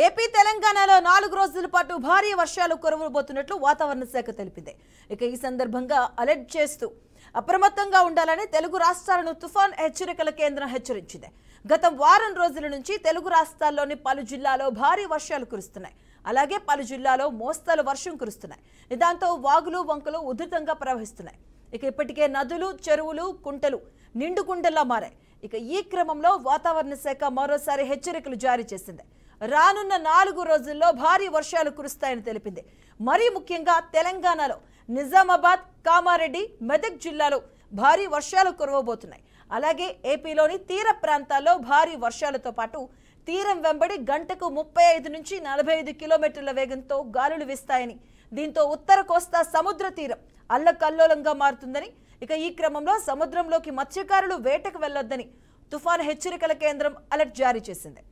AP తెలంగాణలో 4 రోజుల పాటు భారీ వర్షాలు కురవబోతున్నట్లు వాతావరణ శాఖ తెలిపింది. ఇక ఈ సందర్భంగా అలర్ట్ చేస్తూ అప్రమత్తంగా ఉండాలని తెలుగు రాష్ట్రాలను తుఫాన్ హెచ్చరికల కేంద్రం హెచ్చరించింది. గత వారం రోజుల నుంచి తెలుగు రాష్ట్రాల్లోని పలు జిల్లాల్లో భారీ వర్షాలు కురుస్తున్నాయి. అలాగే పలు జిల్లాల్లో మోస్తరు వర్షం కురుస్తున్నాయి. దాంతో వాగులు వంకలు ఉధృతంగా ప్రవహిస్తున్నాయి. ఇక ఇప్పటికే నదులు, చెరువులు, కుంటలు నిండుకుండలా మారాయి. ఇక ఈ క్రమంలో వాతావరణ శాఖ మరోసారి హెచ్చరికలు జారీ చేసింది. రానున్న 4 రోజుల్లో భారీ వర్షాలు కురుస్తాయని తెలిపింది. మరీ ముఖ్యంగా తెలంగాణలో నిజామాబాద్, కామారెడ్డి, మెదక్ జిల్లాలో భారీ వర్షాలు కురవబోతున్నాయి. అలాగే ఏపీలోని తీర ప్రాంతాల్లో భారీ వర్షాలతో పాటు తీరం వెంబడి గంటకు 35 నుంచి 45 కిలోమీటర్ల వేగంతో గాలులు వీస్తాయని, దీంతో ఉత్తర కోస్తా సముద్ర తీరం అల్లకల్లోలంగా మారుతుందని, ఇక ఈ క్రమంలో సముద్రంలోకి మత్స్యకారులు వేటకు వెళ్లొద్దని తుఫాను హెచ్చరికల కేంద్రం అలర్ట్ జారీ చేసింది.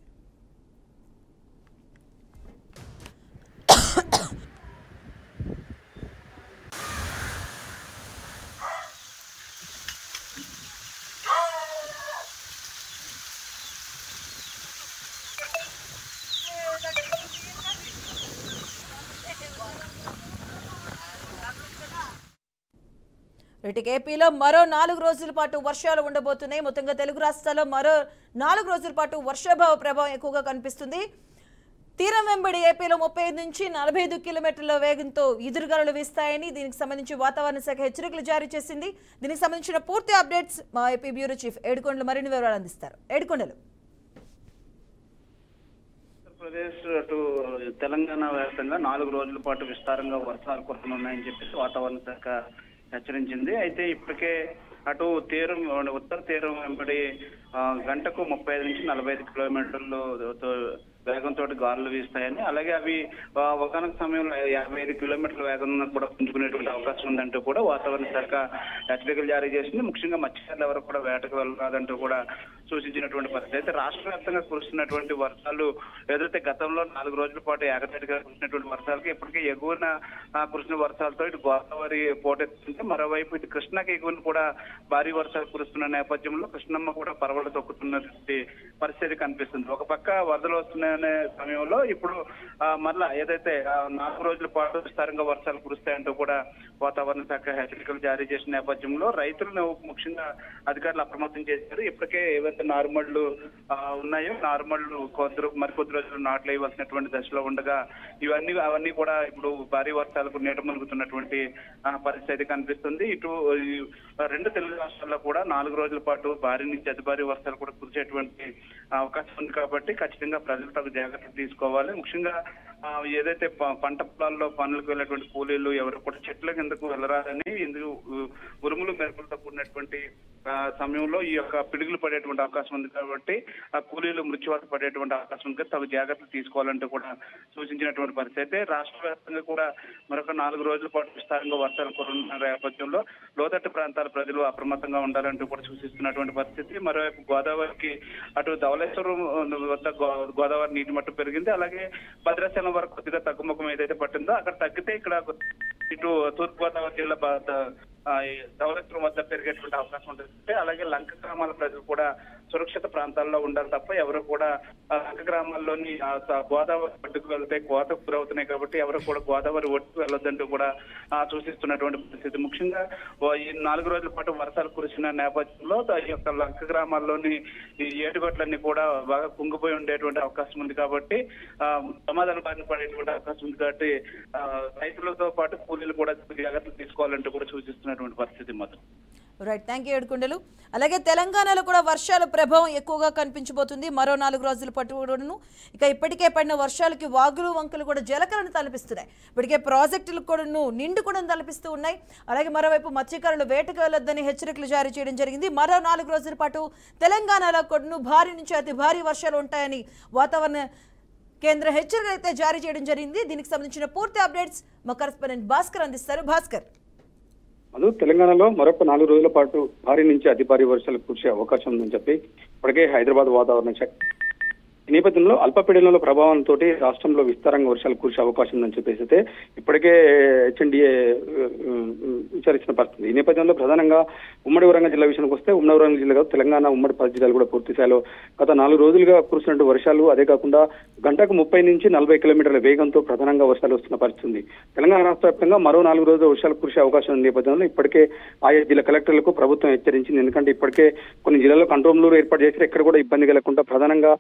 ఏపీలో మరో 4 రోజుల పాటు వర్షాలు ఉండబోతున్నాయి. మొత్తంగా తెలుగు రాష్ట్రాల్లో మరో 4 రోజుల పాటు వర్షాభావ ప్రభావం ఎక్కువగా కనిపిస్తుంది. తీరం వెంబడి ఏపీలో 35 నుంచి 45 కిలోమీటర్ల వేగంతో ఈదురుగాలులు వీస్తాయని, దీనికి సంబంధించి వాతావరణ శాఖ హెచ్చరికలు జారీ చేసింది. దీనికి సంబంధించిన పూర్తి అప్డేట్స్ మా ఏపీ బ్యూరో చీఫ్ ఏడుకొండలు మరిన్ని వివరాలు అందిస్తారు. ఏడుకొండలు. ఆంధ్రప్రదేశ్ అటు తెలంగాణ వ్యాప్తంగా 4 రోజుల పాటు విస్తారంగా వర్షాలు కురవనున్నాయని చెప్పేసి వాతావరణ శాఖ హెచ్చరించింది. అయితే ఇప్పటికే అటు తీరం ఉత్తర తీరం వెంబడి గంటకు 35 నుంచి 45 కిలోమీటర్లు వేగంతో గాలులు వీస్తాయని, అలాగే అవి ఒకనొక సమయంలో 55 కిలోమీటర్ల వేగంగా కూడా పుంజుకునేటువంటి అవకాశం ఉందంటూ కూడా వాతావరణ శాఖ హెచ్చరికలు జారీ చేసింది. ముఖ్యంగా మత్స్యకారులు ఎవరు కూడా వేటకు వెళ్ళరాదంటూ కూడా సూచించినటువంటి పరిస్థితి. అయితే రాష్ట్ర వ్యాప్తంగా కురుస్తున్నటువంటి వర్షాలు ఏదైతే గతంలో 4 రోజుల పాటు ఏకతాటిగా కురిసినటువంటి వర్షాలకి ఇప్పటికే ఎగువన కురిసిన వర్షాలతో ఇటు గోదావరి పోటెత్తుంటే, మరోవైపు ఇటు కృష్ణాకి ఎగువన కూడా భారీ వర్షాలు కురుస్తున్న నేపథ్యంలో కృష్ణమ్మ కూడా పరవళ్ళు తొక్కుతున్నటువంటి పరిస్థితి కనిపిస్తుంది. ఒక పక్క వరదలు వస్తున్నాయనే సమయంలో ఇప్పుడు మరలా ఏదైతే 4 రోజుల పాటు విస్తారంగా వర్షాలు కురుస్తాయంటూ కూడా వాతావరణ శాఖ హెచ్చరికలు జారీ చేసిన నేపథ్యంలో రైతులను ముఖ్యంగా అధికారులు అప్రమత్తం చేశారు. ఇప్పటికే ఏవైతే నారుమళ్లు ఉన్నాయో నారుమళ్లు మరికొద్ది రోజులు నాట్లు వేయవలసినటువంటి దశలో ఉండగా అవన్నీ కూడా ఇప్పుడు భారీ వర్షాలకు నీట మునుగుతున్నటువంటి పరిస్థితి కనిపిస్తుంది. ఇటు 2 తెలుగు రాష్ట్రాల్లో కూడా 4 రోజుల పాటు భారీ నుంచి అతి భారీ వర్షాలు కూడా కురిసేటువంటి అవకాశం ఉంది. కాబట్టి ఖచ్చితంగా ప్రజలు తగు జాగ్రత్తలు తీసుకోవాలి. ముఖ్యంగా ఏదైతే పంట పొలాల్లో పనులకు వెళ్ళేటువంటి కూలీలు ఎవరు కూడా చెట్ల కిందకు వెళ్ళరాదని, ఇందుకు ఉరుములు మెరుపులతో కూడినటువంటి సమయంలో ఈ యొక్క పిడుగులు పడేటువంటి అవకాశం ఉంది. కాబట్టి ఆ కూలీలు మృత్యువాత పడేటువంటి అవకాశం ఉంది. తగు జాగ్రత్తలు తీసుకోవాలంటూ కూడా సూచించినటువంటి పరిస్థితి. అయితే రాష్ట్ర వ్యాప్తంగా కూడా మరొక 4 రోజుల పాటు విస్తారంగా వర్షాలు కురుస్తున్న నేపథ్యంలో లోతట్టు ప్రాంతాల ప్రజలు అప్రమత్తంగా ఉండాలంటూ కూడా సూచిస్తున్నటువంటి పరిస్థితి. మరోవైపు గోదావరికి అటు ధవళేశ్వరం వద్ద గోదావరి నీటి మట్టం పెరిగింది. అలాగే భద్రాచలం వరకు కొద్దిగా తగ్గుముఖం ఏదైతే పట్టిందో అక్కడ తగ్గితే ఇక్కడ ఇటు తూర్పు గోదావరి జిల్లా ధవళేశ్వరం వద్ద పెరిగేటువంటి అవకాశం ఉంటుంది. అలాగే లంక గ్రామాల ప్రజలు కూడా సురక్షిత ప్రాంతాల్లో ఉండాలి తప్ప ఎవరు కూడా లంక గ్రామాల్లోని గోదావరి ఒడ్డుకు వెళ్తే కోతకు గురవుతున్నాయి. కాబట్టి ఎవరు కూడా గోదావరి ఒడ్డుకు వెళ్ళొద్దంటూ కూడా సూచిస్తున్నటువంటి పరిస్థితి. ముఖ్యంగా ఈ 4 రోజుల పాటు వర్షాలు కురిసిన నేపథ్యంలో ఈ యొక్క లంక గ్రామాల్లోని ఈ ఏటుగొట్లన్నీ కూడా బాగా కుంగిపోయి ఉండేటువంటి అవకాశం ఉంది. కాబట్టి ప్రమాదాలు బారిన పడేటువంటి అవకాశం ఉంది. కాబట్టి రైతులతో పాటు కూలీలు కూడా జాగ్రత్తలు తీసుకోవాలంటూ కూడా సూచిస్తున్నటువంటి పరిస్థితి మాత్రం. రైట్, థ్యాంక్ యూ ఏడుకొండలు. అలాగే తెలంగాణలో కూడా వర్షాల ప్రభావం ఎక్కువగా కనిపించబోతుంది మరో 4 రోజుల పాటు. ఇక ఇప్పటికే పడిన వర్షాలకి వాగులు వంకలు కూడా జలకలను తలపిస్తున్నాయి. ఇప్పటికే ప్రాజెక్టులు కూడా నిండుకుండా తలపిస్తూ ఉన్నాయి. అలాగే మరోవైపు మత్స్యకారులు వేటకు వెళ్లొద్దని హెచ్చరికలు జారీ చేయడం జరిగింది. మరో 4 రోజుల పాటు తెలంగాణలో కూడా భారీ నుంచి అతి భారీ వర్షాలు ఉంటాయని వాతావరణ కేంద్ర హెచ్చరికలు అయితే జారీ చేయడం జరిగింది. దీనికి సంబంధించిన పూర్తి అప్డేట్స్ మా కరెస్పాండెంట్ భాస్కర్ అందిస్తారు. భాస్కర్. తెలంగాణలో మరొక 4 రోజుల పాటు భారీ నుంచి అతి భారీ వర్షాలు కురిసే అవకాశం ఉందని చెప్పి ఇప్పటికే హైదరాబాద్ వాతావరణ శాఖ ఈ నేపథ్యంలో అల్పపీడనంలో ప్రభావంతో రాష్ట్రంలో విస్తారంగా వర్షాలు కురిసే అవకాశం ఉందని చెప్పేసి అయితే ఇప్పటికే హెచ్ఎండిఏ విచారించిన పరిస్థితి. ఈ నేపథ్యంలో ప్రధానంగా ఉమ్మడి వరంగల్ జిల్లా విషయానికి వస్తే ఉమ్మడి వరంగల్ జిల్లా కాదు తెలంగాణ ఉమ్మడి 10 జిల్లాలు కూడా పూర్తి స్థాయిలో గత 4 రోజులుగా కురుస్తున్న వర్షాలు, అదే కాకుండా గంటకు 30 నుంచి 40 కిలోమీటర్ల వేగంతో ప్రధానంగా వర్షాలు వస్తున్న పరిస్థితి ఉంది. తెలంగాణ రాష్ట్ర వ్యాప్తంగా మరో 4 రోజులు వర్షాలు కురిసే అవకాశం ఉన్న నేపథ్యంలో ఇప్పటికే ఆయా జిల్లా కలెక్టర్లకు ప్రభుత్వం హెచ్చరించింది. ఎందుకంటే ఇప్పటికే కొన్ని జిల్లాల్లో కంట్రోల్ రూమ్ ఏర్పాటు చేసి ఎక్కడ కూడా ఇబ్బంది కలగకుండా, ప్రధానంగా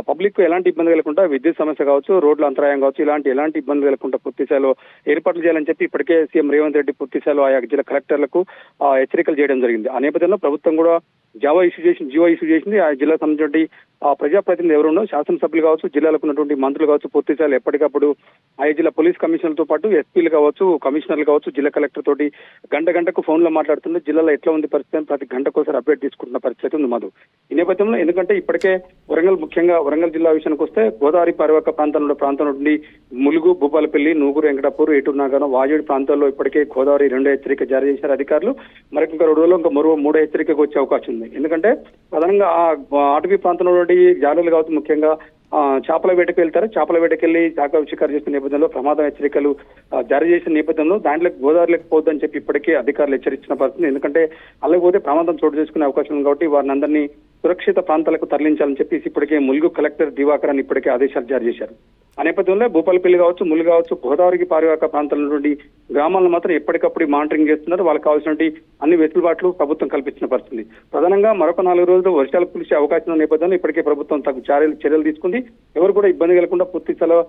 పబ్లిక్ ఎలాంటి ఇబ్బంది కలగకుండా, విద్యుత్ సమస్య కావచ్చు, రోడ్ల అంతరాయం కావచ్చు, ఎలాంటి ఇబ్బంది కలగకుండా పూర్తి స్థాయిలో ఏర్పాట్లు చేయాలని చెప్పి ఇప్పటికే సీఎం రేవంత్ రెడ్డి పూర్తి స్థాయిలో ఆయా జిల్లా కలెక్టర్లకు హెచ్చరికలు చేయడం జరిగింది. ఆ నేపథ్యంలో ప్రభుత్వం కూడా జీవో ఇష్యూ చేసింది. ఆ జిల్లాకు సంబంధించి ప్రజాప్రతినిధులు ఎవరున్నో శాసనసభ్యులు కావచ్చు, జిల్లాలకు ఉన్నటువంటి మంత్రులు కావచ్చు, పూర్తి స్థాయిలో ఎప్పటికప్పుడు ఆయా జిల్లా పోలీస్ కమిషనర్లతో పాటు ఎస్పీలు కావచ్చు, కమిషనర్లు కావచ్చు, జిల్లా కలెక్టర్ తోటి గంటకు ఫోన్ లో మాట్లాడుతుంటే జిల్లాలో ఎట్లా ఉంది పరిస్థితి అని ప్రతి గంటకోసారి అప్డేట్ తీసుకుంటున్న పరిస్థితి ఉంది మధు. ఈ నేపథ్యంలో ఎందుకంటే ఇప్పటికే ముఖ్యంగా వరంగల్ జిల్లా విషయానికి వస్తే గోదావరి పరివాహక ప్రాంతం నుండి ములుగు, భూపాలపల్లి, నూగురు, వెంకటాపూర్, ఏటూరు నాగారం, వాజేడు ప్రాంతాల్లో ఇప్పటికే గోదావరి 2వ హెచ్చరిక జారీ చేశారు అధికారులు. మరి ఇంకా 2 రోజుల్లో ఇంకా మరో 3వ హెచ్చరికకు వచ్చే అవకాశం ఉంది. ఎందుకంటే ప్రధానంగా ఆ అటవీ ప్రాంతంలో జాగ్రత్తలు కావచ్చు, ముఖ్యంగా చేపల వేటకు వెళ్తారు. చేపల వేటకు వెళ్లి శాఖ షికారు చేసిన నేపథ్యంలో ప్రమాద హెచ్చరికలు జారీ చేసిన నేపథ్యంలో దాంట్లో గోదావరిలోకి పోద్దని చెప్పి ఇప్పటికే అధికారులు హెచ్చరించిన పరిస్థితి. ఎందుకంటే అలాగపోతే ప్రమాదం చోటు చేసుకునే అవకాశం ఉంది కాబట్టి వారిని అందరినీ సురక్షిత ప్రాంతాలకు తరలించాలని చెప్పేసి ఇప్పటికే ములుగు కలెక్టర్ దివాకర్ అని ఇప్పటికే ఆదేశాలు జారీ చేశారు. ఆ నేపథ్యంలో భూపాలపల్లి కావచ్చు, ములుగు కావచ్చు, గోదావరికి పారివాహక ప్రాంతాల నుండి గ్రామాలను మాత్రం ఎప్పటికప్పుడు మానిటరింగ్ చేస్తున్నారు. వాళ్ళకి కావాల్సినటువంటి అన్ని వెసులుబాట్లు ప్రభుత్వం కల్పించిన పరిస్థితి. ప్రధానంగా మరొక 4 రోజులు వర్షాలు కురిసే అవకాశం ఉన్న నేపథ్యంలో ఇప్పటికే ప్రభుత్వం తగు చర్యలు తీసుకుంది. ఎవరు కూడా ఇబ్బంది కలగకుండా పూర్తి స్థాయిలో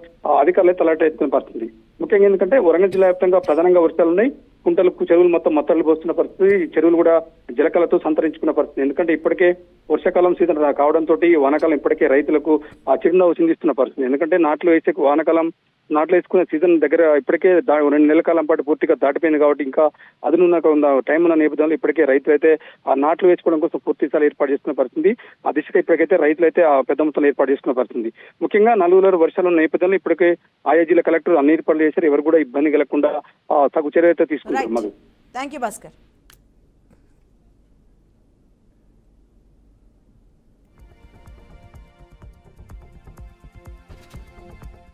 అధికారులు తలాట ఎత్తుకునే పరిస్థితి. ముఖ్యంగా ఎందుకంటే వరంగల్ జిల్లా వ్యాప్తంగా ప్రధానంగా వర్షాలు ఉన్నాయి. కుంటలకు చెరువులు మొత్తం మత్తళ్ళు పోస్తున్న పరిస్థితి, చెరువులు కూడా జలకలతో సంతరించుకున్న పరిస్థితి. ఎందుకంటే ఇప్పటికే వర్షాకాలం సీజన్ కావడంతో వానాకాలం ఇప్పటికే రైతులకు చిరునవ్వు చిందిస్తున్న పరిస్థితి. ఎందుకంటే నాట్లు వేసుకునే సీజన్ దగ్గర ఇప్పటికే 2 నెలల కాలం పాటు పూర్తిగా దాటిపోయింది కాబట్టి ఇంకా అదనున్న టైం ఉన్న నేపథ్యంలో ఇప్పటికే రైతులు అయితే ఆ నాట్లు వేసుకోవడం కోసం పూర్తి స్థాయిలో ఏర్పాటు చేసుకున్న పరిస్థితి. ఆ దిశగా ఇప్పటికైతే రైతులు అయితే ఆ పెద్ద మొత్తంలో ఏర్పాటు చేసుకున్న పరిస్థితి. ముఖ్యంగా 4 రోజుల వర్షాలు ఉన్న నేపథ్యంలో ఇప్పటికే ఆయా జిల్లా కలెక్టర్ అన్ని ఏర్పాట్లు చేశారు. ఎవరు కూడా ఇబ్బంది కలగకుండా తగు చర్య అయితే తీసుకుంటారు. Thank you Bhaskar.